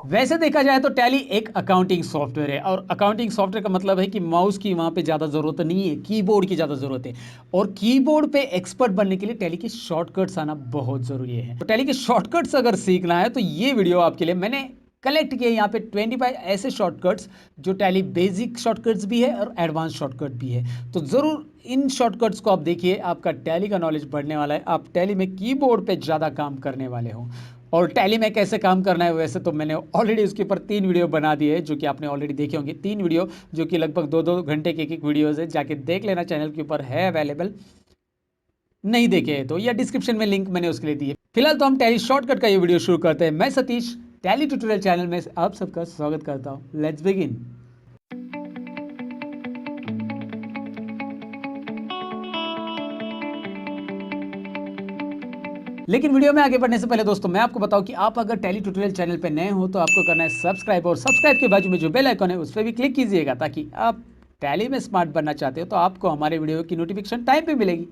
वैसे देखा जाए तो टैली एक अकाउंटिंग सॉफ्टवेयर है और अकाउंटिंग सॉफ्टवेयर का मतलब है कि माउस की वहाँ पे ज़्यादा ज़रूरत नहीं है, कीबोर्ड की ज़्यादा ज़रूरत है। और कीबोर्ड पे एक्सपर्ट बनने के लिए टैली के शॉर्टकट्स आना बहुत ज़रूरी है। तो टैली के शॉर्टकट्स अगर सीखना है तो ये वीडियो आपके लिए मैंने कलेक्ट किए यहाँ पे 25 ऐसे शॉर्टकट्स जो टैली बेसिक शॉर्टकट्स भी है और एडवांस शॉर्टकट भी है। तो ज़रूर इन शॉर्टकट्स को आप देखिए, आपका टैली का नॉलेज बढ़ने वाला है, आप टैली में कीबोर्ड पे ज़्यादा काम करने वाले हो। और टैली में कैसे काम करना है वैसे तो मैंने ऑलरेडी उसके ऊपर 3 वीडियो बना दिए हैं जो कि आपने ऑलरेडी देखे होंगे। 3 वीडियो जो कि लगभग 2-2 घंटे के एक वीडियोज़ है, जाके देख लेना, चैनल के ऊपर है अवेलेबल। नहीं देखे हैं तो या डिस्क्रिप्शन में लिंक मैंने उसके लिए दी है। फिलहाल तो हम टैली शॉर्टकट का ये वीडियो शुरू करते हैं। मैं सतीश टैली ट्यूटोरियल चैनल में आप सबका स्वागत करता हूँ। Let's begin. लेकिन वीडियो में आगे बढ़ने से पहले दोस्तों मैं आपको बताऊं कि आप अगर टैली ट्यूटोरियल चैनल पे नए हो तो आपको करना है सब्सक्राइब, और सब्सक्राइब के बाजू में जो बेल आइकन है उस पर भी क्लिक कीजिएगा ताकि आप टैली में स्मार्ट बनना चाहते हो तो आपको हमारे वीडियो की नोटिफिकेशन टाइम पे मिलेगी।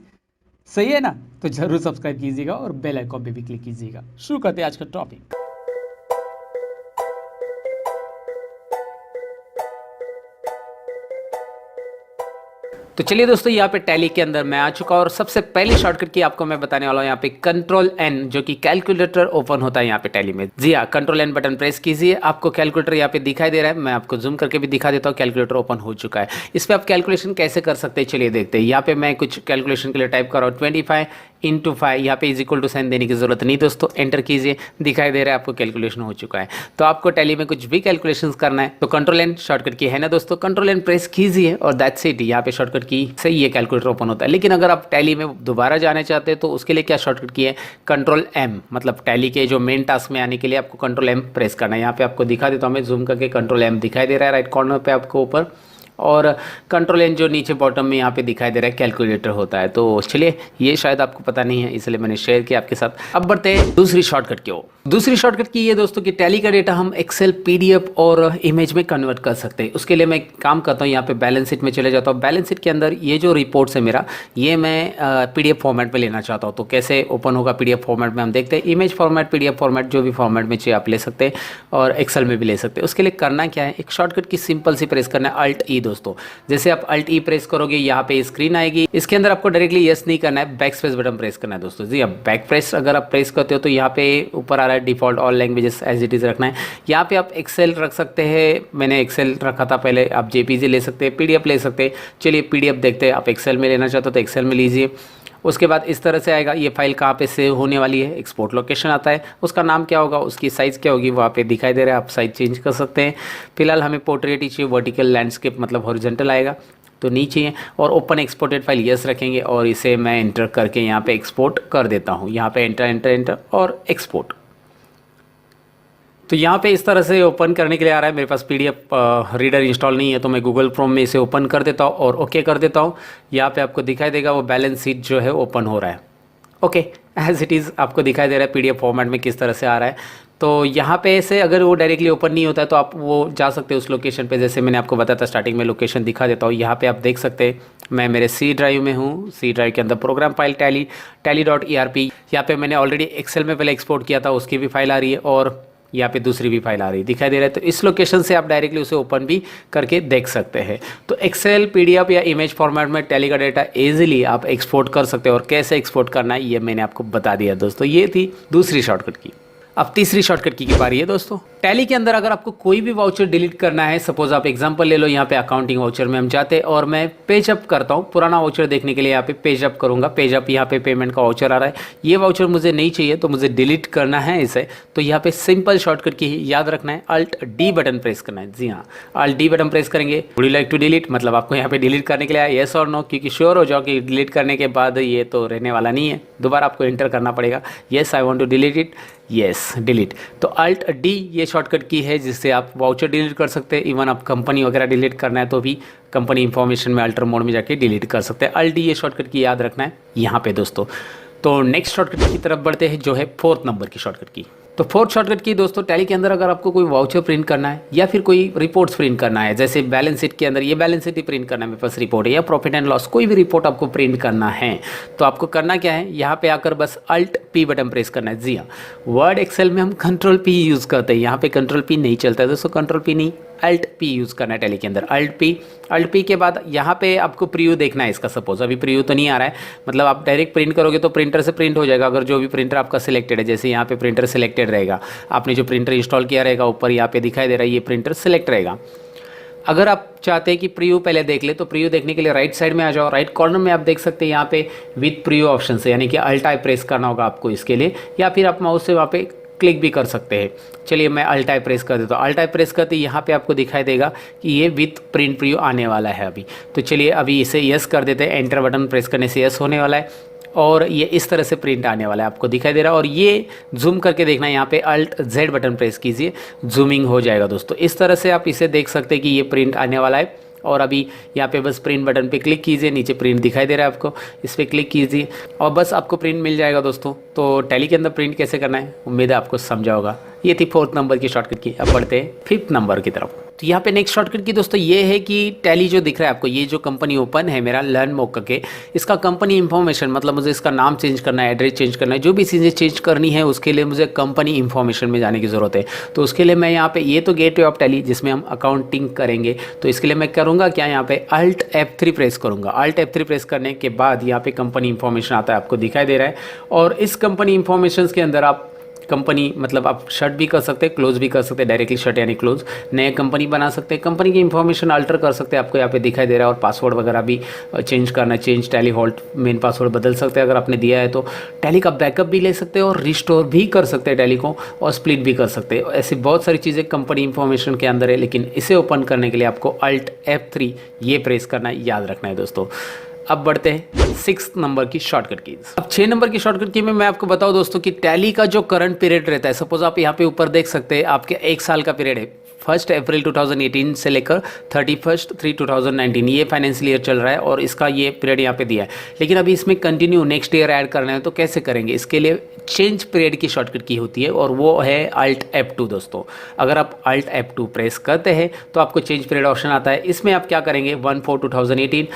सही है ना? तो जरूर सब्सक्राइब कीजिएगा और बेल आइकन पे भी क्लिक कीजिएगा। शुरू करते हैं आज का टॉपिक। तो चलिए दोस्तों, यहाँ पे टैली के अंदर मैं आ चुका हूँ और सबसे पहली शॉर्टकट की आपको मैं बताने वाला हूँ यहाँ पे कंट्रोल एन, जो कि कैलकुलेटर ओपन होता है यहाँ पे टैली में। जी हाँ, कंट्रोल एन बटन प्रेस कीजिए, आपको कैलकुलेटर यहाँ पे दिखाई दे रहा है। मैं आपको जूम करके भी दिखा देता हूँ, कैलकुलेटर ओपन हो चुका है। इस पर आप कैलकुलेशन कैसे कर सकते हैं चलिए देखते हैं। यहाँ पे मैं कुछ कैलकुलेशन के लिए टाइप कर रहा हूँ 25 × 5। यहाँ पे इज इक्वल टू साइन देने की जरूरत नहीं दोस्तों, एंटर कीजिए, दिखाई दे रहा है आपको कैलकुलेशन हो चुका है। तो आपको टैली में कुछ भी कैलकुलेशंस करना है तो कंट्रोल एन शॉर्टकट की है ना दोस्तों, कंट्रोल एन प्रेस कीजिए और दैट्स इट। यहाँ पे शॉर्टकट की से ये कैलकुलेटर ओपन होता है। लेकिन अगर आप टैली में दोबारा जाना चाहते हैं तो उसके लिए क्या शॉर्टकट की है, कंट्रोल एम, मतलब टैली के जो मेन टास्क में आने के लिए आपको कंट्रोल एम प्रेस करना है। यहाँ पे आपको दिखा देता हूँ मैं जूम करके, कंट्रोल एम दिखाई दे रहा है राइट कॉर्नर पे आपको ऊपर, और कंट्रोल एन जो नीचे बॉटम में यहाँ पे दिखाई दे रहा है कैलकुलेटर होता है। तो चलिए, ये शायद आपको पता नहीं है इसलिए मैंने शेयर किया आपके साथ। अब बढ़ते हैं दूसरी शॉर्टकट की ओर। दूसरी शॉर्टकट की ये दोस्तों कि टैली का डेटा हम एक्सेल, पीडीएफ और इमेज में कन्वर्ट कर सकते हैं। उसके लिए मैं काम करता हूँ, यहाँ पे बैलेंस शीट में चले जाता हूँ। बैलेंस शीट के अंदर ये जो रिपोर्ट्स है मेरा, ये मैं पीडीएफ फॉर्मेट में लेना चाहता हूँ। तो कैसे ओपन होगा पीडीएफ फॉर्मेट में हम देखते हैं। इमेज फॉर्मेट, पीडीएफ फॉर्मेट, जो भी फॉर्मेट में चाहिए आप ले सकते हैं और एक्सेल में भी ले सकते हैं। उसके लिए करना क्या है, एक शॉर्टकट की सिंपल सी प्रेस करना है, अल्ट ई दोस्तों। जैसे आप अल्ट ई प्रेस करोगे यहाँ पे स्क्रीन आएगी। इसके अंदर आपको डायरेक्टली यस नहीं करना है, बैक स्पेस बटन प्रेस करना है दोस्तों। जी अब बैक प्रेस अगर आप प्रेस करते हो तो यहाँ पे ऊपर आ रहा है default all languages as it is रखना है। यहाँ पे आप एक्सेल रख सकते हैं, मैंने एक्सेल रखा था पहले। आप जेपीजी ले सकते हैं, पीडीएफ ले सकते हैं। चलिए पीडीएफ देखते हैं, आप एक्सेल में लेना चाहते हो तो एक्सेल में लीजिए। उसके बाद इस तरह से आएगा, ये फाइल कहाँ पे सेव होने वाली है, एक्सपोर्ट लोकेशन आता है, उसका नाम क्या होगा, उसकी साइज़ क्या होगी वहाँ पे दिखाई दे रहा है, आप साइज़ चेंज कर सकते हैं। फिलहाल हमें पोर्ट्रेट ही चाहिए, वर्टिकल लैंडस्केप मतलब हॉरिजॉन्टल आएगा तो नीचे है। और ओपन एक्सपोर्टेड फाइल यस रखेंगे और इसे मैं एंटर करके यहाँ पे एक्सपोर्ट कर देता हूँ। यहाँ पे एंटर एंटर एंटर और एक्सपोर्ट। तो यहाँ पे इस तरह से ओपन करने के लिए आ रहा है। मेरे पास पीडीएफ रीडर इंस्टॉल नहीं है तो मैं गूगल क्रोम में इसे ओपन कर देता हूँ और ओके कर देता हूँ। यहाँ पे आपको दिखाई देगा वो बैलेंस शीट जो है ओपन हो रहा है। ओके, एज इट इज़ आपको दिखाई दे रहा है पीडीएफ फॉर्मेट में किस तरह से आ रहा है। तो यहाँ पे से अगर वो डायरेक्टली ओपन नहीं होता है तो आप वो जा सकते हैं उस लोकेशन पे, जैसे मैंने आपको बताया था स्टार्टिंग में। लोकेशन दिखा देता हूँ, यहाँ पे आप देख सकते हैं मैं मेरे सी ड्राइव में हूँ। सी ड्राइव के अंदर प्रोग्राम फाइल टैली.erp, यहाँ पे मैंने ऑलरेडी एक्सेल में पहले एक्सपोर्ट किया था, उसकी भी फाइल आ रही है और यहाँ पे दूसरी भी फाइल आ रही है, दिखाई दे रहा है। तो इस लोकेशन से आप डायरेक्टली उसे ओपन भी करके देख सकते हैं। तो एक्सेल, पीडीएफ या इमेज फॉर्मेट में टैली का डेटा इजीली आप एक्सपोर्ट कर सकते हैं और कैसे एक्सपोर्ट करना है ये मैंने आपको बता दिया दोस्तों। ये थी दूसरी शॉर्टकट की। अब तीसरी शॉर्टकट की बारी है दोस्तों। टैली के अंदर अगर आपको कोई भी वाउचर डिलीट करना है, सपोज आप एग्जांपल ले लो, यहाँ पे अकाउंटिंग वाउचर में हम जाते हैं और मैं पेज अप करता हूँ। पुराना वाउचर देखने के लिए यहाँ पे पेज अप करूँगा। पेज अप, यहाँ पे पेमेंट का वाउचर आ रहा है। ये वाउचर मुझे नहीं चाहिए तो मुझे डिलीट करना है इसे। तो यहाँ पे सिंपल शॉर्टकट की याद रखना है, अल्ट डी बटन प्रेस करना है। जी हाँ, अल्ट डी बटन प्रेस करेंगे। Would you like to delete, मतलब आपको यहाँ पे डिलीट करने के लिए येस और नो, क्योंकि श्योर हो जाओ कि डिलीट करने के बाद ये तो रहने वाला नहीं है, दोबारा आपको एंटर करना पड़ेगा। Yes I want to delete it, yes delete. तो अल्ट डी ये शॉर्टकट की है जिससे आप वाउचर डिलीट कर सकते हैं। इवन आप कंपनी वगैरह डिलीट करना है तो भी कंपनी इंफॉर्मेशन में अल्टर मोड में जाके डिलीट कर सकते हैं। अल्ट डी ये शॉर्टकट की याद रखना है यहाँ पे दोस्तों। तो नेक्स्ट शॉर्टकट की तरफ बढ़ते हैं जो है 4th नंबर की शॉर्टकट की। तो फोर्थ शॉर्टकट की दोस्तों, टैली के अंदर अगर आपको कोई वाउचर प्रिंट करना है या फिर कोई रिपोर्ट्स प्रिंट करना है, जैसे बैलेंस शीट के अंदर ये बैलेंस शीट ही प्रिंट करना है, मेरे पास रिपोर्ट है, या प्रॉफिट एंड लॉस कोई भी रिपोर्ट आपको प्रिंट करना है, तो आपको करना क्या है, यहाँ पे आकर बस अल्ट पी बटन प्रेस करना है। जी हाँ, वर्ड एक्सेल में हम कंट्रोल पी यूज़ करते हैं, यहाँ पे कंट्रोल पी नहीं चलता है दोस्तों, कंट्रोल पी नहीं अल्ट पी यूज़ करना है टैली के अंदर। अल्ट पी के बाद यहाँ पे आपको प्रीव्यू देखना है इसका। सपोज अभी प्रीव्यू तो नहीं आ रहा है, मतलब आप डायरेक्ट प्रिंट करोगे तो प्रिंटर से प्रिंट हो जाएगा, अगर जो भी प्रिंटर आपका सिलेक्टेड है, जैसे यहाँ पे प्रिंटर सिलेक्टेड रहेगा, आपने जो प्रिंटर इंस्टॉल किया रहेगा ऊपर यहाँ पे दिखाई दे रहा है ये प्रिंटर सिलेक्ट रहेगा। अगर आप चाहते हैं कि प्रीव्यू पहले देख ले, तो प्रीव्यू देखने के लिए राइट साइड में आ जाओ, राइट कॉर्नर में आप देख सकते हैं यहाँ पे विथ प्रीव्यू ऑप्शन से, यानी कि अल्ट आई प्रेस करना होगा आपको इसके लिए, या फिर आप माउस से वहाँ पे क्लिक भी कर सकते हैं। चलिए मैं अल्ट आई प्रेस कर देता हूँ। अल्ट आई प्रेस करते यहाँ पे आपको दिखाई देगा कि ये विथ प्रिंट प्रीव्यू आने वाला है अभी। तो चलिए अभी इसे यस कर देते हैं, एंटर बटन प्रेस करने से यस होने वाला है और ये इस तरह से प्रिंट आने वाला है, आपको दिखाई दे रहा है। और ये जूम करके देखना है, यहाँ पे अल्ट जेड बटन प्रेस कीजिए, जूमिंग हो जाएगा दोस्तों। इस तरह से आप इसे देख सकते हैं कि ये प्रिंट आने वाला है। और अभी यहाँ पे बस प्रिंट बटन पे क्लिक कीजिए, नीचे प्रिंट दिखाई दे रहा है आपको, इस पर क्लिक कीजिए और बस आपको प्रिंट मिल जाएगा दोस्तों। तो टैली के अंदर प्रिंट कैसे करना है उम्मीद है आपको समझा होगा। ये थी फोर्थ नंबर की शॉर्टकट की। अब बढ़ते हैं फिफ्थ नंबर की तरफ। तो यहाँ पे नेक्स्ट शॉर्टकट की दोस्तों ये है कि टैली जो दिख रहा है आपको, ये जो कंपनी ओपन है मेरा लर्न मोक करके, इसका कंपनी इन्फॉर्मेशन, मतलब मुझे इसका नाम चेंज करना है, एड्रेस चेंज करना है, जो भी चीज़ें चेंज करनी है उसके लिए मुझे कंपनी इन्फॉर्मेशन में जाने की ज़रूरत है। तो उसके लिए मैं यहाँ पे, ये तो गेटवे ऑफ टैली जिसमें हम अकाउंटिंग करेंगे, तो इसके लिए मैं करूँगा क्या, यहाँ पे अल्ट F3 प्रेस करूँगा। अल्ट F3 प्रेस करने के बाद यहाँ पे कंपनी इन्फॉर्मेशन आता है, आपको दिखाई दे रहा है। और इस कंपनी इन्फॉर्मेशन के अंदर आप कंपनी, मतलब आप शट भी कर सकते हैं, क्लोज भी कर सकते हैं, डायरेक्टली शट यानी क्लोज, नए कंपनी बना सकते हैं, कंपनी की इन्फॉर्मेशन अल्टर कर सकते हैं, आपको यहाँ पे दिखाई दे रहा है। और पासवर्ड वगैरह भी चेंज करना है, change tally hold main password बदल सकते हैं अगर आपने दिया है तो। टैली का बैकअप भी ले सकते हैं और रिस्टोर भी कर सकते हैं टैली को, और स्प्लिट भी कर सकते हैं। ऐसी बहुत सारी चीज़ें कंपनी इन्फॉर्मेशन के अंदर है, लेकिन इसे ओपन करने के लिए आपको अल्ट F3 ये प्रेस करना है, याद रखना है दोस्तों। अब बढ़ते हैं सिक्स नंबर की शॉर्टकट की। अब 6 नंबर की शॉर्टकट की में मैं आपको बताऊं दोस्तों कि टैली का जो करंट पीरियड रहता है, सपोज आप यहाँ पे ऊपर देख सकते हैं आपके 1 साल का पीरियड है, 1 अप्रैल 2018 से लेकर 31/3/2019 ये फाइनेंशियल ईयर चल रहा है और इसका ये पीरियड यहाँ पे दिया है। लेकिन अभी इसमें कंटिन्यू नेक्स्ट ईयर ऐड करना है तो कैसे करेंगे, इसके लिए चेंज पीरियड की शॉर्टकट की होती है और वो है अल्ट F2 दोस्तों। अगर आप अल्ट F2 प्रेस करते हैं तो आपको चेंज पीरियड ऑप्शन आता है। इसमें आप क्या करेंगे, 1/4/2018,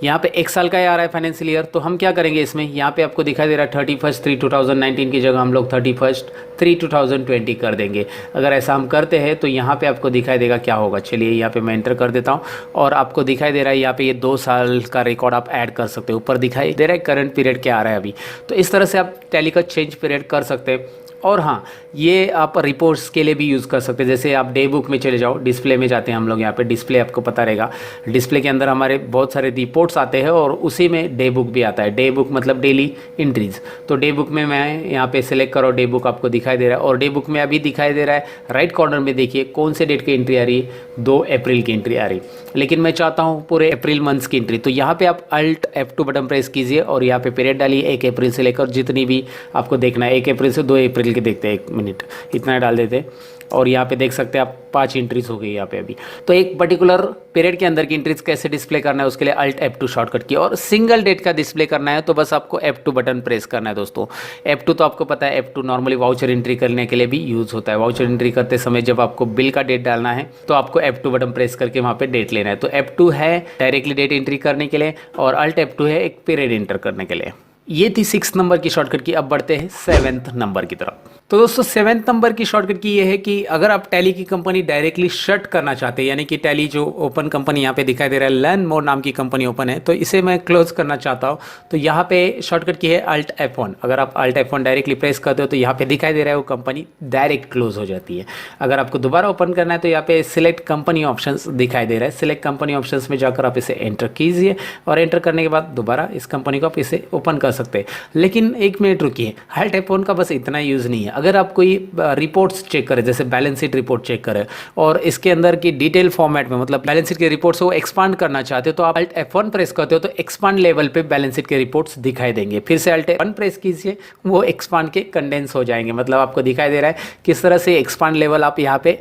यहाँ पे 1 साल का आ रहा है फाइनेंशियल ईयर, तो हम क्या करेंगे इसमें, यहाँ पे आपको दिखाई दे रहा है 31/3/2019 की जगह हम लोग 31/3/2020 कर देंगे। अगर ऐसा हम करते हैं तो यहाँ पे आपको दिखाई देगा क्या होगा। चलिए यहाँ पे मैं एंटर कर देता हूँ और आपको दिखाई दे रहा है यहाँ पे ये 2 साल का रिकॉर्ड आप ऐड कर सकते हो। ऊपर दिखाई दे रहा है करंट पीरियड क्या आ रहा है अभी। तो इस तरह से आप टैली का चेंज पीरियड कर सकते हैं। और हाँ, ये आप रिपोर्ट्स के लिए भी यूज़ कर सकते हैं। जैसे आप डे बुक में चले जाओ, डिस्प्ले में जाते हैं हम लोग, यहाँ पे डिस्प्ले आपको पता रहेगा, डिस्प्ले के अंदर हमारे बहुत सारे रिपोर्ट्स आते हैं और उसी में डे बुक भी आता है। डे बुक मतलब डेली एंट्रीज। तो डे बुक में मैं यहाँ पे सिलेक्ट करो, डे बुक आपको दिखाई दे रहा है और डे बुक में अभी दिखाई दे रहा है राइट कॉर्नर में, देखिए कौन से डेट की एंट्री आ रही है, 2 अप्रैल की एंट्री आ रही है, लेकिन मैं चाहता हूँ पूरे अप्रैल मंथ्स की एंट्री। तो यहाँ पे आप अल्ट F2 बटन प्रेस कीजिए और यहाँ पे पीरियड डालिए 1 अप्रैल से लेकर जितनी भी आपको देखना है, 1 अप्रैल से 2 अप्रैल के देखते हैं, 1 मिनट इतना डाल देते और यहाँ पे देख सकते हैं आप 5 एंट्रीज हो गई यहाँ पे अभी। तो एक पर्टिकुलर पीरियड के अंदर की एंट्रीज कैसे डिस्प्ले करना है उसके लिए अल्ट F2 शॉर्टकट की। और सिंगल डेट का डिस्प्ले करना है तो बस आपको F2 बटन प्रेस करना है दोस्तों। F2 तो आपको पता है, F2 नॉर्मली वाउचर एंट्री करने के लिए भी यूज़ होता है। वाउचर एंट्री करते समय जब आपको बिल का डेट डालना है तो आपको F2 बटन प्रेस करके वहाँ पे डेट लेना है। तो F2 है डायरेक्टली डेट एंट्री करने के लिए और अल्ट F2 है एक पीरियड एंटर करने के लिए। ये थी 6 नंबर की शॉर्टकट की। अब बढ़ते हैं 7th नंबर की तरफ। तो दोस्तों 7th नंबर की शॉर्टकट की ये है कि अगर आप टैली की कंपनी डायरेक्टली शट करना चाहते हैं, यानी कि टैली जो ओपन कंपनी यहाँ पे दिखाई दे रहा है, लर्न मोर नाम की कंपनी ओपन है, तो इसे मैं क्लोज करना चाहता हूँ, तो यहाँ पे शॉर्टकट की है अल्ट F1। अगर आप अल्ट F1 डायरेक्टली प्रेस करते हो तो यहाँ पे दिखाई दे रहा है वो कंपनी डायरेक्ट क्लोज हो जाती है। अगर आपको दोबारा ओपन करना है तो यहाँ पे सिलेक्ट कंपनी ऑप्शन दिखाई दे रहा है। सिलेक्ट कंपनी ऑप्शन में जाकर आप इसे एंटर कीजिए और एंटर करने के बाद दोबारा इस कंपनी को आप इसे ओपन कर सकते हैं। लेकिन 1 मिनट रुकिए, अल्ट F1 का बस इतना यूज़ नहीं है। अगर आप कोई रिपोर्ट्स चेक करें, जैसे बैलेंस शीट रिपोर्ट चेक करें और इसके अंदर की डिटेल फॉर्मेट में, मतलब बैलेंस शीट के रिपोर्ट्स को एक्सपांड करना चाहते हो तो आप अल्ट F1 प्रेस करते हो तो एक्सपांड लेवल पे बैलेंस शीट के रिपोर्ट्स दिखाई देंगे। फिर से अल्ट F1 प्रेस कीजिए, वो एक्सपांड के कंडेंस हो जाएंगे। मतलब आपको दिखाई दे रहा है किस तरह से एक्सपांड लेवल आप यहाँ पे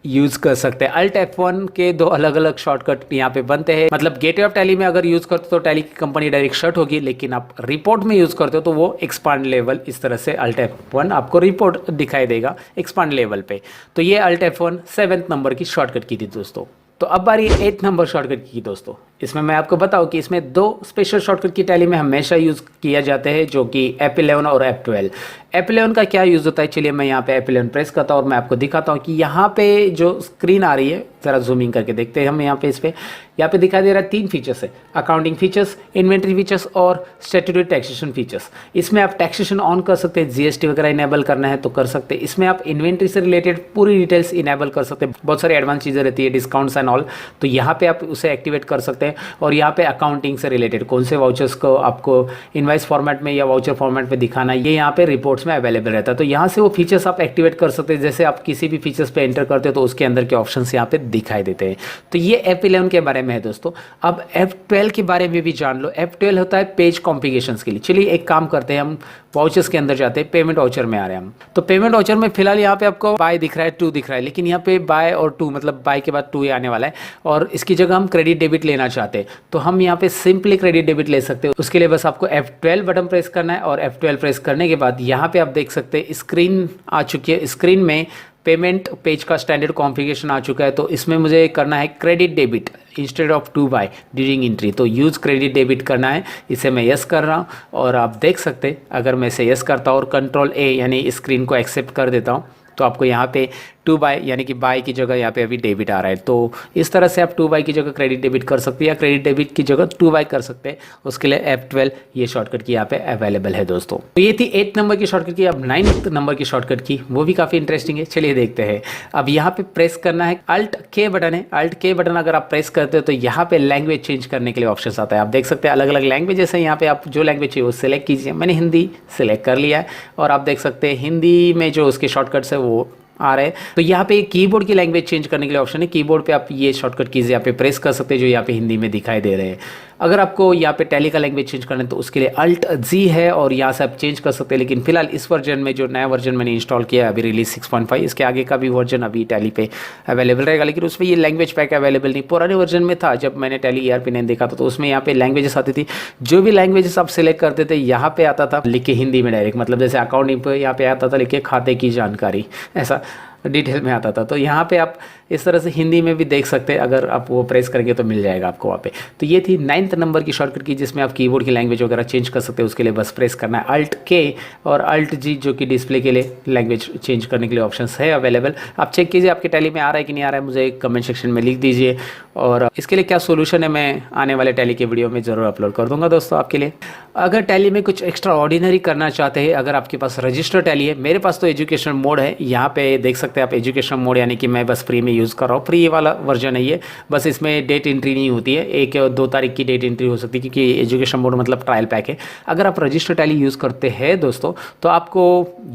यूज़ कर सकते हैं। अल्ट F1 के दो अलग अलग शॉर्टकट यहाँ पे बनते हैं, मतलब गेटवे ऑफ टैली में अगर यूज़ करते हो तो टैली की कंपनी डायरेक्ट शट होगी, लेकिन आप रिपोर्ट में यूज़ करते हो तो वो एक्सपांड लेवल, इस तरह से अल्ट F1 आपको रिपोर्ट दिखाई देगा एक्सपांड लेवल पे। तो ये अल्ट F1 7th नंबर की शॉर्टकट की थी दोस्तों। तो अब बारी 8th नंबर शॉर्टकट की दोस्तों। इसमें मैं आपको बताऊं कि इसमें दो स्पेशल शॉर्टकट की टैली में हमेशा यूज़ किया जाते हैं, जो कि F11 और F12। F11 का क्या यूज़ होता है, चलिए मैं यहाँ पे F11 प्रेस करता हूँ और मैं आपको दिखाता हूँ कि यहाँ पे जो स्क्रीन आ रही है, ज़रा जूमिंग करके देखते हैं हम यहाँ पे। इस पर यहाँ पे दिखाई दे रहा है 3 फीचर्स है, अकाउंटिंग फीचर्स, इन्वेंट्री फीचर्स और स्टैट्यूटरी टैक्सेशन फीचर्स। इसमें आप टैक्सेशन ऑन कर सकते हैं, GST वगैरह इनेबल करना है तो कर सकते हैं। इसमें आप इन्वेंट्री से रिलेटेड पूरी डिटेल्स इनेबल कर सकते हैं, बहुत सारी एडवांस चीज़ें रहती है, डिस्काउंट्स एंड ऑल, तो यहाँ पे आप उसे एक्टिवेट कर सकते हैं। और यहाँ पे अकाउंटिंग से रिलेटेड कौन से वाउचर्स को आपको इनवाइस फॉर्मेट में या वाउचर फॉर्मेट में दिखाना है, ये यहाँ पे रिपोर्ट्स में अवेलेबल रहता है। तो यहाँ से वो फीचर्स आप एक्टिवेट कर सकते हैं। जैसे आप किसी भी फीचर्स पे एंटर करते हो तो उसके अंदर के ऑप्शंस यहाँ पे दिखाई देते हैं। तो ये F11 के बारे में है दोस्तों। अब F12 के बारे में भी जान लो। F12 होता है पेज कॉन्फ़िगरेशंस के लिए। चलिए एक काम करते हैं, हम वाउचर्स के अंदर जाते हैं, पेमेंट वाउचर में आ रहे हैं हम। तो पेमेंट वाउचर में फिलहाल यहाँ पे आपको बाय दिख रहा है, टू दिख रहा है, लेकिन यहाँ पे बाय और टू मतलब बाय के बाद टू ही आने वाला है, और इसकी जगह हम क्रेडिट डेबिट लेना चाहते हैं तो हम यहाँ पे सिंपली क्रेडिट डेबिट ले सकते हैं। उसके लिए बस आपको F12 बटन प्रेस करना है, और F12 प्रेस करने के बाद यहाँ पे आप देख सकते हैं स्क्रीन आ चुकी है। स्क्रीन में पेमेंट पेज का स्टैंडर्ड कॉन्फ़िगरेशन आ चुका है। तो इसमें मुझे करना है credit debit instead of to by during entry, तो यूज़ क्रेडिट डेबिट करना है। इसे मैं यस कर रहा हूँ और आप देख सकते हैं अगर मैं इसे यस करता हूँ और कंट्रोल A यानी स्क्रीन को एक्सेप्ट कर देता हूँ तो आपको यहाँ पे टू बाय यानी कि बाय की जगह यहाँ पे अभी डेबिट आ रहा है। तो इस तरह से आप टू बाय की जगह क्रेडिट डेबिट कर सकते हैं या क्रेडिट डेबिट की जगह टू बाय कर सकते हैं। उसके लिए F12 ये शॉर्टकट की यहाँ पे अवेलेबल है दोस्तों। तो ये थी 8th नंबर की शॉर्टकट की। अब 9th नंबर की शॉर्टकट की, वो भी काफ़ी इंटरेस्टिंग है, चलिए देखते हैं। अब यहाँ पे प्रेस करना है, Alt K बटन है। Alt K बटन अगर आप प्रेस करते हो तो यहाँ पे लैंग्वेज चेंज करने के लिए ऑप्शन आता है। आप देख सकते हैं अलग अलग लैंग्वेजेस है। यहाँ पे आप जो लैंग्वेज चाहिए वो सिलेक्ट कीजिए। मैंने हिंदी सिलेक्ट कर लिया है और आप देख सकते हैं हिंदी में जो उसके शॉर्टकट्स है वो आ रहे हैं। तो यहाँ पे कीबोर्ड की लैंग्वेज चेंज करने के लिए ऑप्शन है, कीबोर्ड पे आप ये शॉर्टकट कीज यहाँ पे प्रेस कर सकते हैं जो यहाँ पे हिंदी में दिखाई दे रहे हैं। अगर आपको यहाँ पे टैली का लैंग्वेज चेंज करना है तो उसके लिए Alt G है और यहाँ से आप चेंज कर सकते हैं। लेकिन फिलहाल इस वर्जन में जो नया वर्जन मैंने इंस्टॉल किया है अभी रिलीज 6.5, इसके आगे का भी वर्जन अभी टैली पे अवेलेबल रहेगा, लेकिन उसमें ये लैंग्वेज पैक अवेलेबल नहीं। पुराने वर्जन में था, जब मैंने टैली ERP9 देखा था तो उसमें यहाँ पे लैंग्वेजेस आती थी। जो भी लैंग्वेजेस आप सिलेक्ट करते थे यहाँ पे आता था लिख के हिंदी में डायरेक्ट, मतलब जैसे अकाउंटिंग पे यहाँ पे आता था लिख के खाते की जानकारी, ऐसा डिटेल में आता था। तो यहाँ पे आप इस तरह से हिंदी में भी देख सकते हैं, अगर आप वो प्रेस करेंगे तो मिल जाएगा आपको वहाँ पे। तो ये थी 9th नंबर की शॉर्टकट की जिसमें आप कीबोर्ड की लैंग्वेज वगैरह चेंज कर सकते हैं। उसके लिए बस प्रेस करना है Alt K और Alt G जो कि डिस्प्ले के लिए लैंग्वेज चेंज करने के लिए ऑप्शंस है अवेलेबल। आप चेक कीजिए आपके टैली में आ रहा है कि नहीं आ रहा है, मुझे कमेंट सेक्शन में लिख दीजिए। और इसके लिए क्या सोल्यूशन है मैं आने वाले टैली के वीडियो में ज़रूर अपलोड कर दूंगा दोस्तों आपके लिए। अगर टैली में कुछ एक्स्ट्रा ऑर्डिनरी करना चाहते हैं, अगर आपके पास रजिस्टर टैली है, मेरे पास तो एजुकेशन मोड है। यहाँ पे देख सकते हैं आप एजुकेशन मोड, यानी कि मैं बस फ्री में यूज़ कर रहा हूँ, फ्री वाला वर्जन है ये। बस इसमें डेट एंट्री नहीं होती है, 1 और 2 तारीख की डेट एंट्री हो सकती है क्योंकि एजुकेशन मोड मतलब ट्रायल पैक है। अगर आप रजिस्टर टैली यूज़ करते हैं दोस्तों तो आपको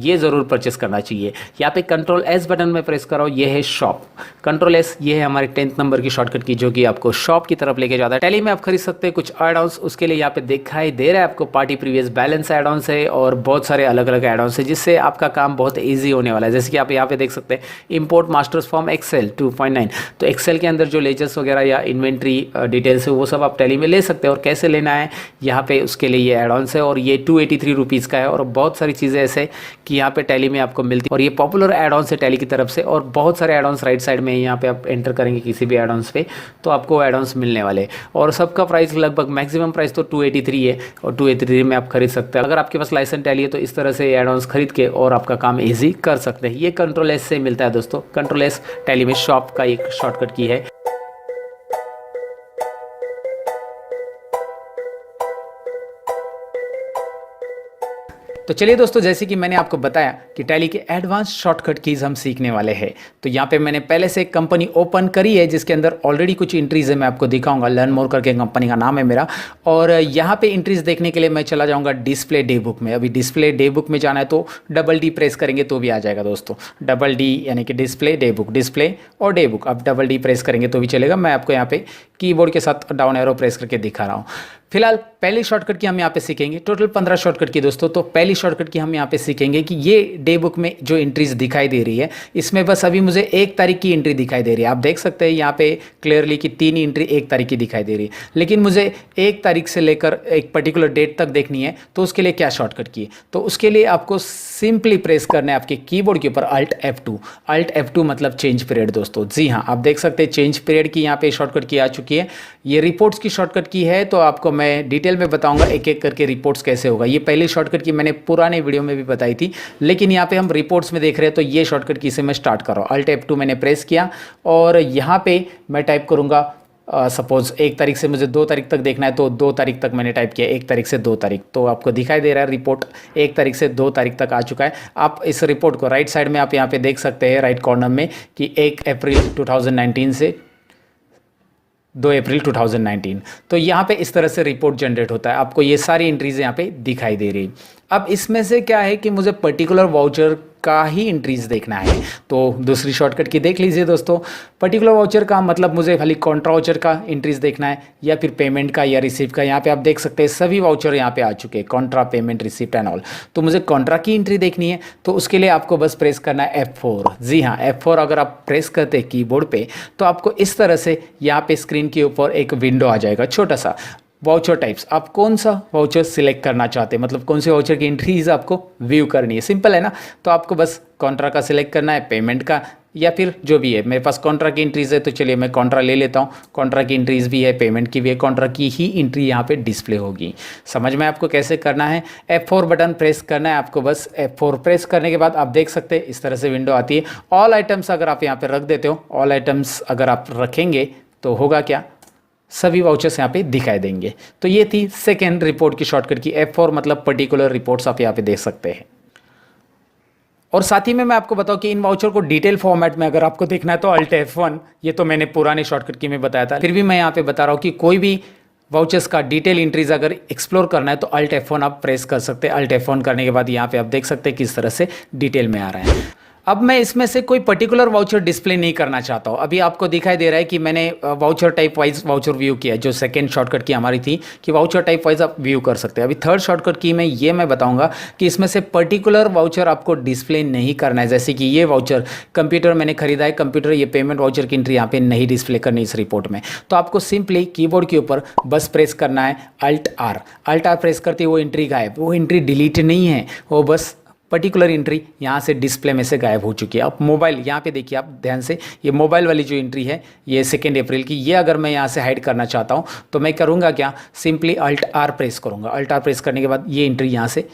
ये ज़रूर परचेस करना चाहिए। यहाँ पे कंट्रोल S बटन में प्रेस करो, ये है शॉप। कंट्रोल S ये है हमारे 10th नंबर की शॉर्टकट की जो कि आपको शॉप की तरफ लेके जाता है। टैली में आप खरीद सकते हैं कुछ एड ऑन्स, उसके लिए यहाँ पे दिखाई दे रहा है आपको party previous balance add ons है और बहुत सारे अलग अलग एड ऑन्स है जिससे आपका काम बहुत ईजी होने वाला है। जैसे कि आप यहाँ पे देख सकते हैं इंपोर्ट मास्टर्स फॉर्म एक्सेल 2.9, तो एक्सेल के अंदर जो लेजर्स वगैरह या इन्वेंट्री डिटेल्स है वो सब आप टैली में ले सकते हैं। और कैसे लेना है यहाँ पे उसके लिए ये एड ऑन्स है और ये 283 रुपीज़ का है। और बहुत सारी चीज़ें ऐसे कि यहाँ पे टैली में आपको मिलती है और ये पॉपुलर एड ऑन्स है टैली की तरफ से। और बहुत सारे एड ऑन्स राइट साइड में यहाँ पे आप एंटर करेंगे किसी भी एड ऑन्स पे तो आपको एड ऑन्स मिलने वाले। और सबका प्राइस लगभग मैक्सिमम प्राइस तो 283 है और 283 में आप खरीद सकते हैं। अगर आपके पास लाइसेंस टैली है तो इस तरह से एड ऑन्स खरीद के और आपका काम ईजी कर सकते हैं। ये कंट्रोल S से मिलता है दोस्तों। कंट्रोल S टैली में शॉप का एक शॉर्टकट की है। तो चलिए दोस्तों, जैसे कि मैंने आपको बताया कि टैली के एडवांस शॉर्टकट कीज हम सीखने वाले हैं। तो यहाँ पे मैंने पहले से एक कंपनी ओपन करी है जिसके अंदर ऑलरेडी कुछ एंट्रीज है, मैं आपको दिखाऊंगा। लर्न मोर करके कंपनी का नाम है मेरा। और यहाँ पे एंट्रीज देखने के लिए मैं चला जाऊँगा डिस्प्ले डे बुक में। अभी डिस्प्ले डे बुक में जाना है तो डबल D प्रेस करेंगे तो भी आ जाएगा दोस्तों। डबल D यानी कि डिस्प्ले डे बुक, डिस्प्ले और डे बुक। अब डबल D प्रेस करेंगे तो भी चलेगा। मैं आपको यहाँ पे कीबोर्ड के साथ डाउन एरो प्रेस करके दिखा रहा हूँ। फिलहाल पहली शॉर्टकट की हम यहाँ पे सीखेंगे, टोटल 15 शॉर्टकट की दोस्तों। तो पहली शॉर्टकट की हम यहाँ पे सीखेंगे कि ये डे बुक में जो एंट्रीज दिखाई दे रही है, इसमें बस अभी मुझे 1 तारीख की एंट्री दिखाई दे रही है। आप देख सकते हैं यहाँ पे क्लियरली कि 3 एंट्री 1 तारीख की दिखाई दे रही है, लेकिन मुझे 1 तारीख से लेकर एक पर्टिकुलर डेट तक देखनी है। तो उसके लिए क्या शॉर्टकट की है, तो उसके लिए आपको सिंपली प्रेस करना है आपके कीबोर्ड के ऊपर अल्ट F2 मतलब चेंज पीरियड दोस्तों। जी हाँ, आप देख सकते हैं चेंज पीरियड की यहाँ पे शॉर्टकट की आ चुकी है। ये रिपोर्ट्स की शॉर्टकट की है, तो आपको मैं डिटेल में बताऊंगा एक एक करके रिपोर्ट्स कैसे होगा। ये पहली शॉर्टकट की मैंने पुराने वीडियो में भी बताई थी, लेकिन यहाँ पे हम रिपोर्ट्स में देख रहे हैं, तो ये शॉर्टकट की से मैं स्टार्ट कर रहा हूँ। अल्ट F2 मैंने प्रेस किया और यहाँ पे मैं टाइप करूँगा सपोज 1 तारीख से मुझे 2 तारीख तक देखना है, तो 2 तारीख तक मैंने टाइप किया, 1 तारीख से 2 तारीख। तो आपको दिखाई दे रहा है रिपोर्ट 1 तारीख से 2 तारीख तक आ चुका है। आप इस रिपोर्ट को राइट साइड में आप यहाँ पे देख सकते हैं राइट कॉर्नर में कि 1 अप्रैल 2019 से 2 अप्रैल 2019। तो यहाँ पे इस तरह से रिपोर्ट जनरेट होता है। आपको ये सारी एंट्रीज यहाँ पे दिखाई दे रही। अब इसमें से क्या है कि मुझे पर्टिकुलर वाउचर का ही एंट्रीज देखना है, तो दूसरी शॉर्टकट की देख लीजिए दोस्तों। पर्टिकुलर वाउचर का मतलब मुझे खाली कॉन्ट्रा वाउचर का एंट्रीज देखना है या फिर पेमेंट का या रिसीव का। यहाँ पे आप देख सकते हैं सभी वाउचर यहाँ पे आ चुके हैं, Contra, payment, receipt and all. तो मुझे कॉन्ट्रा की एंट्री देखनी है, तो उसके लिए आपको बस प्रेस करना है F4। जी हाँ, F4 अगर आप प्रेस करते हैं कीबोर्ड पे, तो आपको इस तरह से यहाँ पे स्क्रीन के ऊपर एक विंडो आ जाएगा छोटा सा। वाउचर टाइप्स, आप कौन सा वाउचर सिलेक्ट करना चाहते हैं, मतलब कौन से वाउचर की एंट्रीज आपको व्यू करनी है। सिंपल है ना, तो आपको बस कॉन्ट्रा का सिलेक्ट करना है, पेमेंट का या फिर जो भी है। मेरे पास कॉन्ट्रा की एंट्रीज है, तो चलिए मैं कॉन्ट्रा ले लेता हूँ। कॉन्ट्रा की एंट्रीज भी है, पेमेंट की भी है, कॉन्ट्रा की ही एंट्री यहाँ पे डिस्प्ले होगी। समझ में आपको कैसे करना है। F4 बटन प्रेस करना है आपको, बस F4 प्रेस करने के बाद आप देख सकते हैं इस तरह से विंडो आती है। ऑल आइटम्स अगर आप यहाँ पे रख देते हो, ऑल आइटम्स अगर आप रखेंगे तो होगा क्या, सभी वाउचर्स यहाँ पे दिखाई देंगे। तो ये थी सेकेंड रिपोर्ट की शॉर्टकट की F4 मतलब पर्टिकुलर रिपोर्ट्स आप यहाँ पे देख सकते हैं। और साथ ही में मैं आपको बताऊं कि इन वाउचर को डिटेल फॉर्मेट में अगर आपको देखना है तो अल्ट F1, ये तो मैंने पुराने शॉर्टकट की में बताया था, फिर भी मैं यहाँ पे बता रहा हूँ कि कोई भी वाउचर्स का डिटेल एंट्रीज अगर एक्सप्लोर करना है तो अल्ट F1 आप प्रेस कर सकते हैं। अल्ट F1 करने के बाद यहाँ पे आप देख सकते हैं किस तरह से डिटेल में आ रहा है। अब मैं इसमें से कोई पर्टिकुलर वाउचर डिस्प्ले नहीं करना चाहता हूँ। अभी आपको दिखाई दे रहा है कि मैंने voucher type wise voucher view किया, जो सेकंड शॉर्टकट की हमारी थी कि वाउचर टाइप वाइज आप व्यू कर सकते हैं। अभी थर्ड शॉर्टकट की में ये मैं बताऊंगा कि इसमें से पर्टिकुलर वाउचर आपको डिस्प्ले नहीं करना है। जैसे कि ये वाउचर कंप्यूटर मैंने खरीदा है, कंप्यूटर ये पेमेंट वाउचर की एंट्री यहाँ पे नहीं डिस्प्ले करनी इस रिपोर्ट में। तो आपको सिंपली कीबोर्ड के ऊपर बस प्रेस करना है अल्ट आर प्रेस करते वो एंट्री गायब, वो एंट्री डिलीट नहीं है, वो बस पर्टिकुलर एंट्री यहाँ से डिस्प्ले में से गायब हो चुकी है। अब मोबाइल यहाँ पे देखिए आप ध्यान से, ये मोबाइल वाली जो एंट्री है ये 2 अप्रैल की, ये अगर मैं यहाँ से हाइड करना चाहता हूँ तो मैं करूँगा क्या, सिंपली अल्ट आर प्रेस करूँगा। अल्ट आर प्रेस करने के बाद ये एंट्री यहाँ से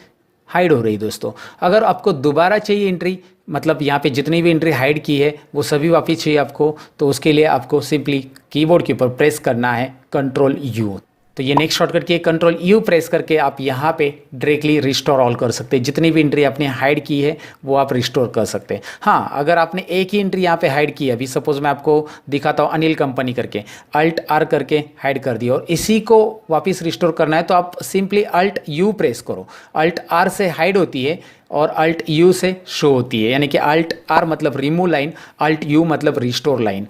हाइड हो रही दोस्तों। अगर आपको दोबारा चाहिए एंट्री, मतलब यहाँ पे जितनी भी एंट्री हाइड की है वो सभी वापस चाहिए आपको, तो उसके लिए आपको सिंपली कीबोर्ड के ऊपर प्रेस करना है कंट्रोल U। तो ये नेक्स्ट शॉर्टकट की कंट्रोल U प्रेस करके आप यहाँ पे डायरेक्टली रिस्टोर ऑल कर सकते हैं। जितनी भी एंट्री आपने हाइड की है वो आप रिस्टोर कर सकते हैं। हाँ, अगर आपने एक ही एंट्री यहाँ पे हाइड की है, अभी सपोज मैं आपको दिखाता हूँ अनिल कंपनी करके, अल्ट आर करके हाइड कर दिया और इसी को वापस रिस्टोर करना है तो आप सिंपली अल्ट U प्रेस करो। अल्ट आर से हाइड होती है और अल्ट U से शो होती है, यानी कि अल्ट आर मतलब रिमूव लाइन, अल्ट U मतलब रिस्टोर लाइन।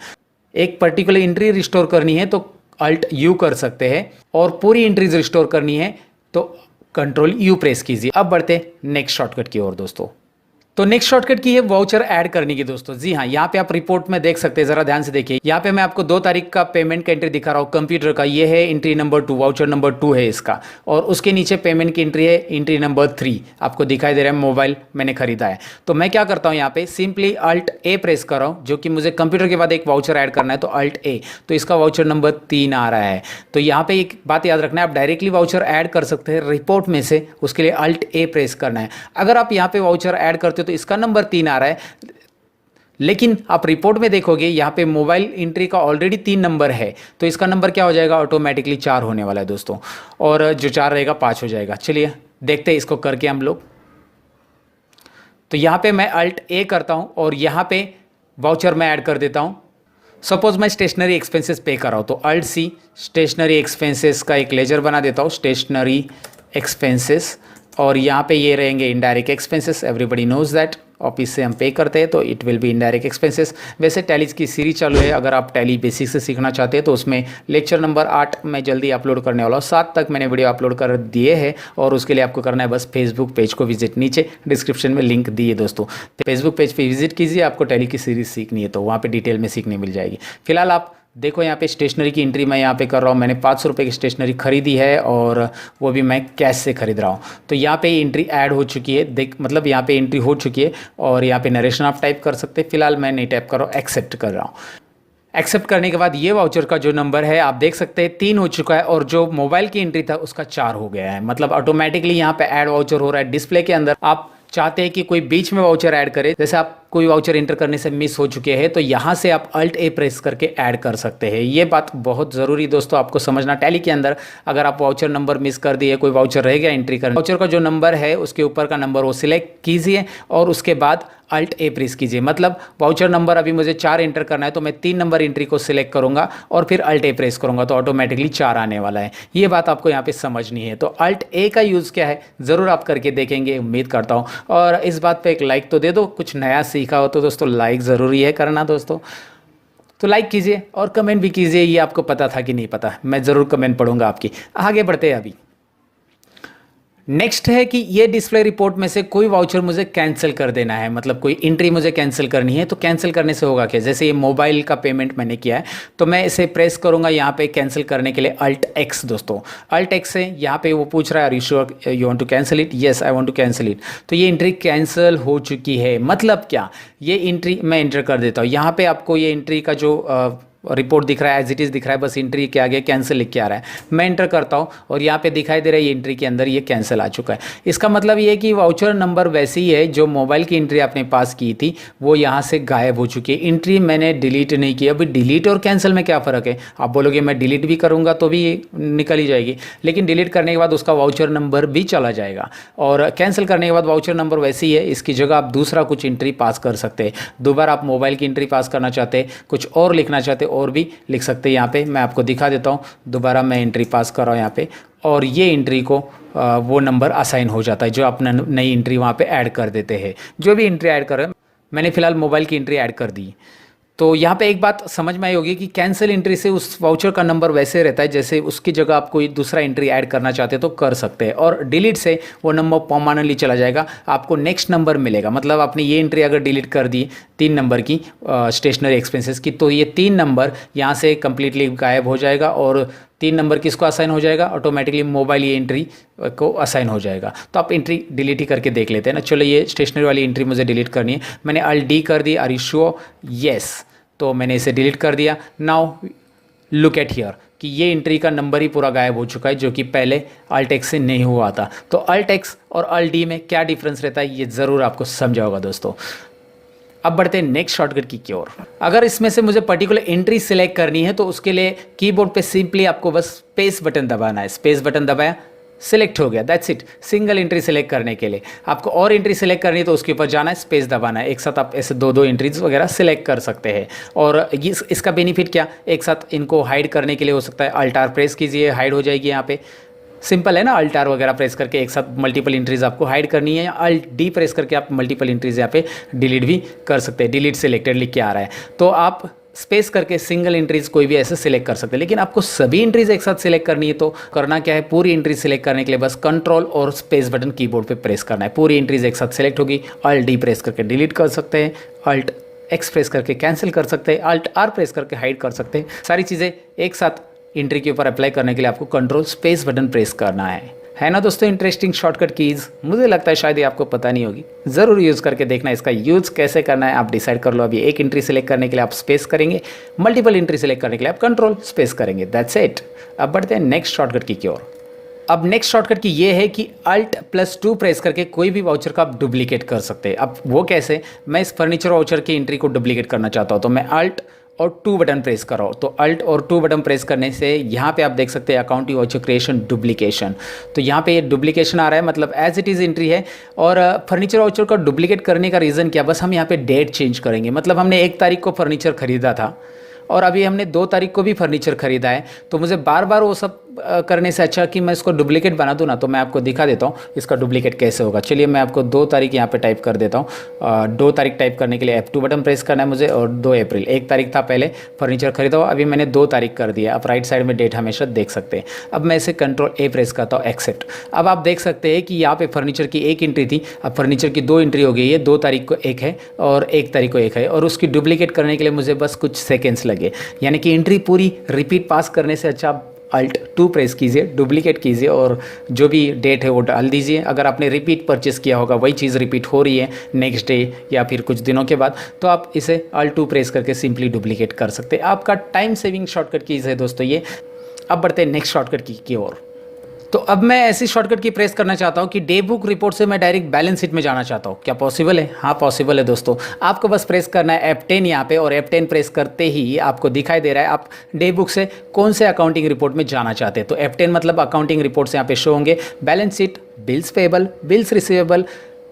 एक पर्टिकुलर एंट्री रिस्टोर करनी है तो अल्ट U कर सकते हैं, और पूरी एंट्रीज रिस्टोर करनी है तो कंट्रोल U प्रेस कीजिए। अब बढ़ते नेक्स्ट शॉर्टकट की ओर दोस्तों। तो नेक्स्ट शॉर्टकट की है वाउचर ऐड करने की दोस्तों। जी हाँ, यहाँ पे आप रिपोर्ट में देख सकते हैं, जरा ध्यान से देखिए। यहाँ पे मैं आपको 2 तारीख का पेमेंट का एंट्री दिखा रहा हूँ कंप्यूटर का, ये है एंट्री नंबर 2, वाउचर नंबर 2 है इसका, और उसके नीचे पेमेंट की एंट्री है एंट्री नंबर 3, आपको दिखाई दे रहा है मोबाइल मैंने खरीदा है। तो मैं क्या करता हूँ, यहाँ पे सिंपली अल्ट A प्रेस कर रहा हूँ, जो कि मुझे कंप्यूटर के बाद एक वाउचर ऐड करना है, तो अल्ट A, तो इसका वाउचर नंबर 3 आ रहा है। तो यहाँ पे एक बात याद रखना है, आप डायरेक्टली वाउचर ऐड कर सकते हैं रिपोर्ट में से, उसके लिए अल्ट A प्रेस करना है। अगर आप यहाँ पे वाउचर ऐड करते हो तो इसका नंबर 3 आ रहा है, लेकिन आप रिपोर्ट में देखोगे यहाँ पे मोबाइल एंट्री का ऑलरेडी 3 नंबर है, तो इसका नंबर क्या हो जाएगा, ऑटोमेटिकली 4 होने वाला है दोस्तों, और जो 4 रहेगा 5 हो जाएगा। चलिए देखते हैं इसको करके हम लोग। तो यहाँ पे मैं अल्ट A करता हूँ और यहाँ पे वाउचर मैं ऐड कर देता हूँ। सपोज मैं स्टेशनरी एक्सपेंसेस पे कर रहा हूँ तो अल्ट C स्टेशनरी एक्सपेंसेस का एक लेजर बना देता हूँ, स्टेशनरी एक्सपेंसेस, और यहाँ पे ये रहेंगे indirect expenses, everybody knows that. Office से हम पे करते हैं तो it will be indirect expenses. वैसे टैली की सीरीज चालू है, अगर आप टैली बेसिक से सीखना चाहते हैं तो उसमें लेक्चर नंबर 8 मैं जल्दी अपलोड करने वाला हूँ। 7 तक मैंने वीडियो अपलोड कर दिए हैं और उसके लिए आपको करना है बस फेसबुक पेज को विजिट, नीचे डिस्क्रिप्शन में लिंक दिए दोस्तों, फेसबुक पेज पे विजिट कीजिए, आपको टैली की सीरीज सीखनी है तो वहाँ पे डिटेल में सीखने मिल जाएगी। फिलहाल आप देखो यहाँ पे स्टेशनरी की एंट्री मैं यहाँ पे कर रहा हूँ। मैंने 500 रुपये की स्टेशनरी खरीदी है और वो भी मैं कैश से खरीद रहा हूँ। तो यहाँ पे एंट्री ऐड हो चुकी है, देख मतलब यहाँ पे एंट्री हो चुकी है और यहाँ पे नरेशन आप टाइप कर सकते हैं। फिलहाल मैं नहीं टाइप कर रहा हूँ, एक्सेप्ट कर रहा हूँ। एक्सेप्ट करने के बाद ये वाउचर का जो नंबर है आप देख सकते हैं 3 हो चुका है और जो मोबाइल की एंट्री था उसका 4 हो गया है। मतलब ऑटोमेटिकली यहाँ पे ऐड वाउचर हो रहा है डिस्प्ले के अंदर। आप चाहते हैं कि कोई बीच में वाउचर ऐड करे, जैसे आप कोई वाउचर एंटर करने से मिस हो चुके हैं तो यहाँ से आप अल्ट ए प्रेस करके ऐड कर सकते हैं। ये बात बहुत ज़रूरी दोस्तों आपको समझना। टैली के अंदर अगर आप वाउचर नंबर मिस कर दिए, कोई वाउचर रह गया एंट्री करने, वाउचर का जो नंबर है उसके ऊपर का नंबर वो सिलेक्ट कीजिए और उसके बाद अल्ट ए प्रेस कीजिए। मतलब वाउचर नंबर अभी मुझे 4 एंटर करना है तो मैं 3 नंबर एंट्री को सिलेक्ट करूंगा और फिर अल्ट ए प्रेस करूंगा तो ऑटोमेटिकली 4 आने वाला है। ये बात आपको यहाँ पे समझनी है। तो अल्ट ए का यूज़ क्या है ज़रूर आप करके देखेंगे, उम्मीद करता हूँ। और इस बात पे एक लाइक तो दे दो, कुछ नया सीखा हो तो दोस्तों लाइक ज़रूरी है करना दोस्तों। तो लाइक कीजिए और कमेंट भी कीजिए, ये आपको पता था कि नहीं पता, मैं ज़रूर कमेंट पढ़ूंगा आपकी। आगे बढ़ते हैं। अभी नेक्स्ट है कि ये डिस्प्ले रिपोर्ट में से कोई वाउचर मुझे कैंसिल कर देना है, मतलब कोई एंट्री मुझे कैंसिल करनी है। तो कैंसिल करने से होगा क्या, जैसे ये मोबाइल का पेमेंट मैंने किया है तो मैं इसे प्रेस करूंगा यहाँ पे कैंसिल करने के लिए अल्ट एक्स दोस्तों। अल्ट एक्स से यहाँ पे वो पूछ रहा है are you sure you want to cancel it, yes I want to cancel it. तो ये एंट्री कैंसिल हो चुकी है। मतलब क्या, ये एंट्री मैं एंटर कर देता हूँ। यहाँ पे आपको ये एंट्री का जो रिपोर्ट दिख रहा है एज इट इज़ दिख रहा है, बस एंट्री के आगे कैंसिल लिख के आ रहा है। मैं एंटर करता हूँ और यहाँ पे दिखाई दे रहा है ये एंट्री के अंदर ये कैंसिल आ चुका है। इसका मतलब ये है कि वाउचर नंबर वैसे ही है जो मोबाइल की एंट्री आपने पास की थी वो यहाँ से गायब हो चुकी है। एंट्री मैंने डिलीट नहीं की। अभी डिलीट और कैंसिल में क्या फ़र्क है, आप बोलोगे मैं डिलीट भी करूँगा तो भी निकल ही जाएगी, लेकिन डिलीट करने के बाद उसका वाउचर नंबर भी चला जाएगा और कैंसिल करने के बाद वाउचर नंबर वैसे ही है, इसकी जगह आप दूसरा कुछ एंट्री पास कर सकते हैं। दोबारा आप मोबाइल की एंट्री पास करना चाहते हैं, कुछ और लिखना चाहते हैं और भी लिख सकते हैं। यहाँ पे मैं आपको दिखा देता हूँ, दोबारा मैं एंट्री पास कर रहा हूँ यहाँ पे और ये एंट्री को वो नंबर असाइन हो जाता है जो अपना नई एंट्री वहाँ पे ऐड कर देते हैं। जो भी एंट्री ऐड कर रहे हैं, मैंने फिलहाल मोबाइल की एंट्री ऐड कर दी। तो यहाँ पे एक बात समझ में आई होगी कि कैंसिल एंट्री से उस वाउचर का नंबर वैसे रहता है जैसे उसकी जगह आप कोई दूसरा एंट्री ऐड करना चाहते हैं तो कर सकते हैं, और डिलीट से वो नंबर परमानेंटली चला जाएगा, आपको नेक्स्ट नंबर मिलेगा। मतलब आपने ये एंट्री अगर डिलीट कर दी 3 नंबर की स्टेशनरी एक्सपेंसेस की तो ये 3 नंबर यहाँ से कम्प्लीटली गायब हो जाएगा और 3 नंबर किसको असाइन हो जाएगा, ऑटोमेटिकली मोबाइल ये एंट्री को असाइन हो जाएगा। तो आप एंट्री डिलीट ही करके देख लेते हैं ना। चलो ये स्टेशनरी वाली एंट्री मुझे डिलीट करनी है, मैंने अल्ट डी कर दी, आर यू श्योर, येस, तो मैंने इसे डिलीट कर दिया। नाउ लुक एट हियर कि ये एंट्री का नंबर ही पूरा गायब हो चुका है जो कि पहले अल्ट एक्स से नहीं हुआ था। तो अल्ट एक्स और अल्ट डी में क्या डिफरेंस रहता है ये ज़रूर आपको समझा होगा दोस्तों। अब बढ़ते हैं नेक्स्ट शॉर्टकट की ओर। अगर इसमें से मुझे पर्टिकुलर एंट्री सिलेक्ट करनी है तो उसके लिए कीबोर्ड पे सिंपली आपको बस स्पेस बटन दबाना है। स्पेस बटन दबाया, सिलेक्ट हो गया, that's it. Single entry select करने के लिए आपको और एंट्री सेलेक्ट करनी है तो उसके ऊपर जाना है, स्पेस दबाना है। एक साथ आप ऐसे 2-2 एंट्रीज वगैरह सेलेक्ट कर सकते हैं। और इसका बेनिफिट क्या, एक साथ इनको हाइड करने के लिए हो सकता है अल्ट आर प्रेस कीजिए, हाइड हो जाएगी। यहाँ पे सिंपल है ना, अल्ट आर वगैरह प्रेस करके एक साथ मल्टीपल एंट्रीज आपको हाइड करनी है, या अल्ट डी प्रेस करके आप मल्टीपल एंट्रीज यहाँ पे डिलीट भी कर सकते हैं। डिलीट सिलेक्टेड लिख के आ रहा है तो आप स्पेस करके सिंगल एंट्रीज कोई भी ऐसे सिलेक्ट कर सकते हैं। लेकिन आपको सभी एंट्रीज एक साथ सिलेक्ट करनी है तो करना क्या है, पूरी एंट्री सिलेक्ट करने के लिए बस कंट्रोल और स्पेस बटन कीबोर्ड पे प्रेस करना है। पूरी एंट्रीज एक साथ सिलेक्ट होगी, अल्ट डी प्रेस करके डिलीट कर सकते हैं, अल्ट एक्स प्रेस करके कैंसिल कर सकते हैं, अल्ट आर प्रेस करके हाइड कर सकते हैं। सारी चीज़ें एक साथ एंट्री के ऊपर अप्लाई करने के लिए आपको कंट्रोल स्पेस बटन प्रेस करना है ना दोस्तों। इंटरेस्टिंग शॉर्टकट कीज़ मुझे लगता है शायद ये आपको पता नहीं होगी, ज़रूर यूज़ करके देखना। इसका यूज़ कैसे करना है आप डिसाइड कर लो। अभी एक एंट्री सेलेक्ट करने के लिए आप स्पेस करेंगे, मल्टीपल एंट्री सेलेक्ट करने के लिए आप कंट्रोल स्पेस करेंगे, दैट्स इट। अब बढ़ते हैं नेक्स्ट शॉर्टकट की ओर। अब नेक्स्ट शॉर्टकट की ये है कि Alt+2 प्रेस करके कोई भी वाउचर का आप डुप्लीकेट कर सकते हैं। अब वो कैसे, मैं इस फर्नीचर वाउचर की एंट्री को डुप्लीकेट करना चाहता हूँ तो मैं Alt और 2 बटन प्रेस कर रहा हूँ। तो अल्ट और 2 बटन प्रेस करने से यहाँ पे आप देख सकते हैं अकाउंट वाउचर क्रिएशन डुप्लीकेशन। तो यहाँ पे ये डुप्लीकेशन आ रहा है, मतलब एज इट इज़ एंट्री है। और फर्नीचर वाउचर का डुप्लीकेट करने का रीज़न क्या, बस हम यहाँ पे डेट चेंज करेंगे। मतलब हमने 1 तारीख को फर्नीचर खरीदा था और अभी हमने 2 तारीख को भी फर्नीचर खरीदा है, तो मुझे बार बार वो सब करने से अच्छा कि मैं इसको डुप्लीकेट बना दूँ ना, तो मैं आपको दिखा देता हूँ इसका डुप्लीकेट कैसे होगा। चलिए मैं आपको 2 तारीख यहाँ पे टाइप कर देता हूँ। 2 तारीख टाइप करने के लिए F2 बटन प्रेस करना है मुझे, और 2 अप्रैल, 1 तारीख था पहले फर्नीचर खरीदा हुआ, अभी मैंने 2 तारीख कर दिया। आप राइट साइड में डेट हमेशा देख सकते हैं। अब मैं इसे कंट्रोल A प्रेस करता हूँ, एक्सेप्ट। अब आप देख सकते हैं कि यहाँ पे फर्नीचर की 1 एंट्री थी, अब फर्नीचर की 2 एंट्री हो गई है। 2 तारीख को 1 है और 1 तारीख को 1 है, और उसकी डुप्लीकेट करने के लिए मुझे बस कुछ सेकेंड्स लगे। यानी कि एंट्री पूरी रिपीट पास करने से अच्छा आप Alt 2 प्रेस कीजिए, डुप्लीकेट कीजिए और जो भी डेट है वो डाल दीजिए। अगर आपने रिपीट परचेस किया होगा, वही चीज़ रिपीट हो रही है नेक्स्ट डे या फिर कुछ दिनों के बाद, तो आप इसे Alt 2 प्रेस करके सिंपली डुप्लीकेट कर सकते हैं। आपका टाइम सेविंग शॉर्टकट कीज़ है दोस्तों ये। अब बढ़ते हैं नेक्स्ट शॉर्टकट की ओर। तो अब मैं ऐसी शॉर्टकट की प्रेस करना चाहता हूँ कि डे बुक रिपोर्ट से मैं डायरेक्ट बैलेंस शीट में जाना चाहता हूँ। क्या पॉसिबल है? हाँ पॉसिबल है दोस्तों। आपको बस प्रेस करना है F10 यहाँ पे, और F10 प्रेस करते ही आपको दिखाई दे रहा है आप डे बुक से कौन से अकाउंटिंग रिपोर्ट में जाना चाहते हैं। तो F10 मतलब अकाउंटिंग रिपोर्ट से यहाँ पे शो होंगे balance sheet, bills payable, bills receivable,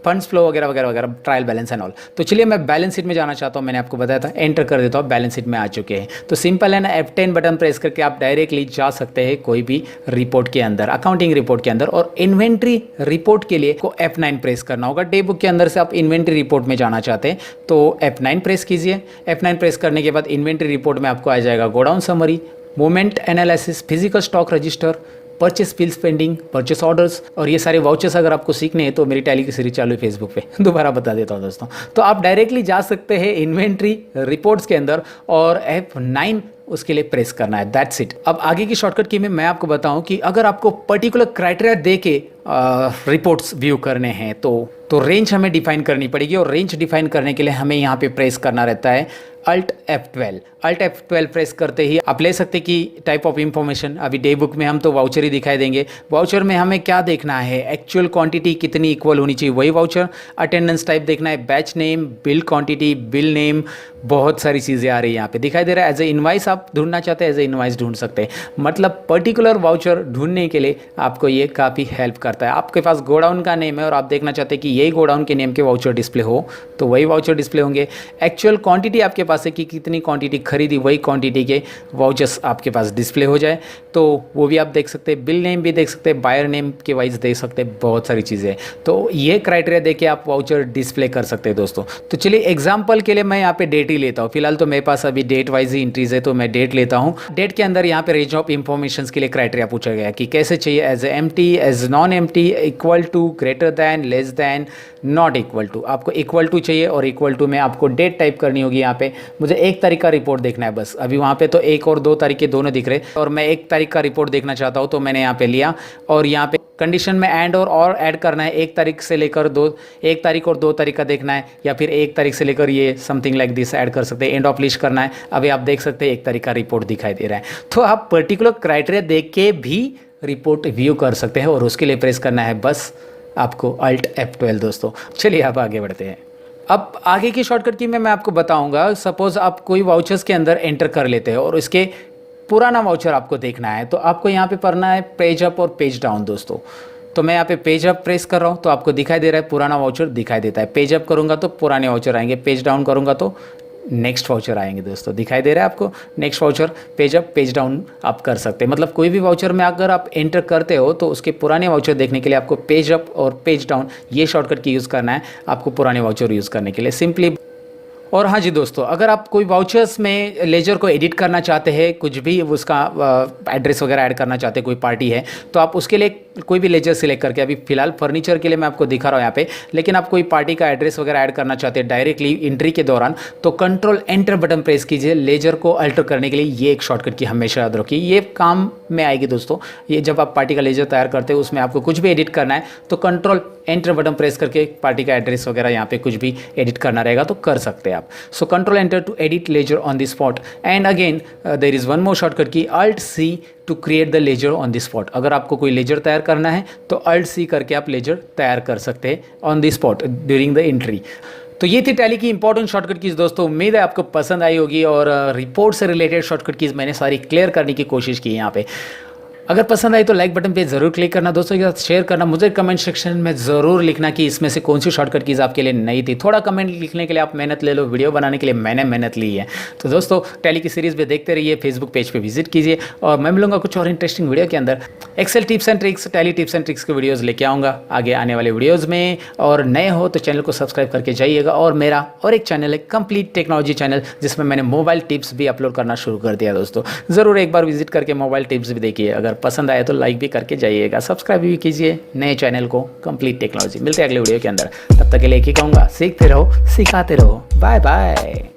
funds flow वगैरह वगैरह वगैरह, ट्रायल बैलेंस एंड ऑल। तो चलिए मैं बैलेंस शीट में जाना चाहता हूँ, मैंने आपको बताया था, एंटर कर देता हूँ, बैलेंस शीट में आ चुके हैं। तो सिंपल है ना, F10 बटन प्रेस करके आप डायरेक्टली जा सकते हैं कोई भी रिपोर्ट के अंदर, अकाउंटिंग रिपोर्ट के अंदर। और इन्वेंट्री रिपोर्ट के लिए को F9 प्रेस करना होगा। डे बुक के अंदर से आप इन्वेंट्री रिपोर्ट में जाना चाहते हैं तो F9 प्रेस कीजिए। F9 प्रेस करने के बाद इन्वेंट्री रिपोर्ट में आपको आ जाएगा godown summary, movement analysis, physical stock register, purchase bills pending, purchase orders, और ये सारे वाउचर्स अगर आपको सीखने हैं तो मेरी टैली की सीरीज चालू है फेसबुक पे, दोबारा बता देता हूँ दोस्तों। तो आप डायरेक्टली जा सकते हैं इन्वेंट्री रिपोर्ट्स के अंदर और F9 उसके लिए प्रेस करना है, दैट्स इट। अब आगे की शॉर्टकट की में मैं आपको बताऊं कि अगर आपको पर्टिकुलर क्राइटेरिया दे के रिपोर्ट्स व्यू करने हैं तो रेंज हमें डिफाइन करनी पड़ेगी, और रेंज डिफाइन करने के लिए हमें यहाँ पे प्रेस करना रहता है Alt F12। Alt F12 press करते ही आप ले सकते कि टाइप ऑफ इंफॉर्मेशन, अभी डे बुक में हम तो वाउचर ही दिखाई देंगे। वाउचर में हमें क्या देखना है, एक्चुअल क्वांटिटी कितनी इक्वल होनी चाहिए वही वाउचर। अटेंडेंस टाइप देखना है, batch name, bill quantity, bill name, बहुत सारी चीज़ें आ रही है यहाँ पे दिखाई दे रहा है। एज ए इनवाइस आप ढूंढना चाहते हैं, एज ए इनवाइस ढूंढ सकते हैं। मतलब पर्टिकुलर वाउचर ढूंढने के लिए आपको ये काफ़ी हेल्प करता है। आपके पास गोडाउन का नेम है और आप देखना चाहते हैं कि यही गोडाउन के नेम के वाउचर डिस्प्ले हो, तो वही वाउचर डिस्प्ले होंगे। एक्चुअल क्वांटिटी आपके पास है कि कितनी क्वांटिटी खरीदी, वही क्वांटिटी के वाउचर्स आपके पास डिस्प्ले हो जाए, तो वो भी आप देख सकते हैं। बिल नेम भी देख सकते हैं, बायर नेम के वाइज देख सकते हैं, बहुत सारी चीज़ें। तो ये क्राइटेरिया देके आप वाउचर डिस्प्ले कर सकते हैं दोस्तों। तो चलिए एग्जाम्पल के लिए मैं यहाँ पे डेट ही लेता हूँ। फिलहाल तो मेरे पास अभी डेट वाइज ही इंट्रीज है, तो मैं डेट लेता हूँ। डेट के अंदर यहाँ पे रेंज ऑफ इंफॉर्मेशन के लिए क्राइटेरिया पूछा गया कि कैसे चाहिए, as empty, as non empty, equal to, greater than, less than, not equal to. आपको इक्वल टू चाहिए और इक्वल टू में आपको डेट टाइप करनी होगी। यहाँ पे मुझे 1 तारीख का रिपोर्ट देखना है बस। अभी वहाँ पे तो 1 और 2 तारीख के दोनों दिख रहे, और मैं 1 तारीख का रिपोर्ट देखना चाहता हूँ, तो मैंने यहाँ पे लिया। और यहाँ पे कंडीशन में एंड और ऐड करना है, 1 तारीख से लेकर 1 तारीख और 2 तारीख का देखना है, या फिर 1 तारीख से लेकर ये समथिंग लाइक दिस ऐड कर सकते हैं। एंड ऑफ लिस्ट करना है। अभी आप देख सकते हैं 1 तारीख का रिपोर्ट दिखाई दे रहा है। तो आप पर्टिकुलर क्राइटेरिया देख के भी रिपोर्ट व्यू कर सकते हैं, और उसके लिए प्रेस करना है बस आपको Alt F12 दोस्तों। चलिए अब आगे बढ़ते हैं। अब आगे की शॉर्टकट की मैं आपको बताऊंगा। सपोज आप कोई वाउचर्स के अंदर एंटर कर लेते हैं और इसके पुराना वाउचर आपको देखना है, तो आपको यहाँ पे पढ़ना है पेज अप और पेज डाउन दोस्तों। तो मैं यहाँ पे पेज अप प्रेस कर रहा हूँ, तो आपको दिखाई दे रहा है पुराना वाउचर दिखाई देता है। पेज अप करूँगा तो पुराने वाउचर आएंगे, पेज डाउन करूँगा तो नेक्स्ट वाउचर आएंगे दोस्तों। दिखाई दे रहा है आपको next voucher, page up page down आप कर सकते हैं। मतलब कोई भी वाउचर में अगर आप एंटर करते हो तो उसके पुराने वाउचर देखने के लिए आपको पेज अप और पेज डाउन ये शॉर्टकट की यूज़ करना है आपको पुराने वाउचर यूज़ करने के लिए सिंपली। और हाँ जी दोस्तों, अगर आप कोई वाउचर्स में लेजर को एडिट करना चाहते हैं, कुछ भी उसका एड्रेस वगैरह ऐड करना चाहते हैं, कोई पार्टी है, तो आप उसके लिए कोई भी लेजर सिलेक्ट करके, अभी फिलहाल फर्नीचर के लिए मैं आपको दिखा रहा हूँ यहाँ पे, लेकिन आप कोई पार्टी का एड्रेस वगैरह ऐड करना चाहते हैं डायरेक्टली एंट्री के दौरान, तो कंट्रोल एंटर बटन प्रेस कीजिए। लेजर को अल्टर करने के लिए ये एक शॉर्टकट की हमेशा याद रखिए, ये काम में आएगी दोस्तों। ये जब आप पार्टी का लेजर तैयार करते हैं उसमें आपको कुछ भी एडिट करना है तो कंट्रोल एंटर बटन प्रेस करके पार्टी का एड्रेस वगैरह यहाँ पे कुछ भी एडिट करना रहेगा तो कर सकते हैं आप। So control enter to edit ledger on the spot, and again there is one more shortcut key Alt C to create the ledger on the spot. अगर आपको कोई लेजर तैयार करना है तो Alt C करके आप लेजर तैयार कर सकते हैं on the spot during the entry. तो ये थी टैली की इंपॉर्टेंट शॉर्टकट कीज दोस्तों। उम्मीद है आपको पसंद आई होगी, और रिपोर्ट से रिलेटेड शॉर्टकट कीज मैंने सारी क्लियर करने की कोशिश की यहाँ पे। अगर पसंद आई तो लाइक बटन पे ज़रूर क्लिक करना, दोस्तों के साथ शेयर करना, मुझे कमेंट सेक्शन में ज़रूर लिखना कि इसमें से कौन सी शॉर्टकट कीज़ आपके लिए नई थी। थोड़ा कमेंट लिखने के लिए आप मेहनत ले लो, वीडियो बनाने के लिए मैंने मेहनत ली है। तो दोस्तों टैली की सीरीज़ भी देखते रहिए, फेसबुक पेज पे विजिट कीजिए और मैं मिलूंगा कुछ और इंटरेस्टिंग वीडियो के अंदर। Excel tips and tricks, Tally tips and tricks के वीडियोज़ लेके आऊँगा आगे आने वाले वीडियोज़ में। और नए हो तो चैनल को सब्सक्राइब करके जाइएगा। और मेरा और एक चैनल है कंप्लीट टेक्नोलॉजी चैनल, जिसमें मैंने मोबाइल टिप्स भी अपलोड करना शुरू कर दिया। दोस्तों ज़रूर एक बार विजिट करके मोबाइल टिप्स भी देखिए। अगर पसंद आए तो लाइक भी करके जाइएगा, सब्सक्राइब भी कीजिए नए चैनल को कंप्लीट टेक्नोलॉजी। मिलते हैं अगले वीडियो के अंदर, तब तक के लिए एक ही कहूँगा, सीखते रहो सिखाते रहो। Bye bye.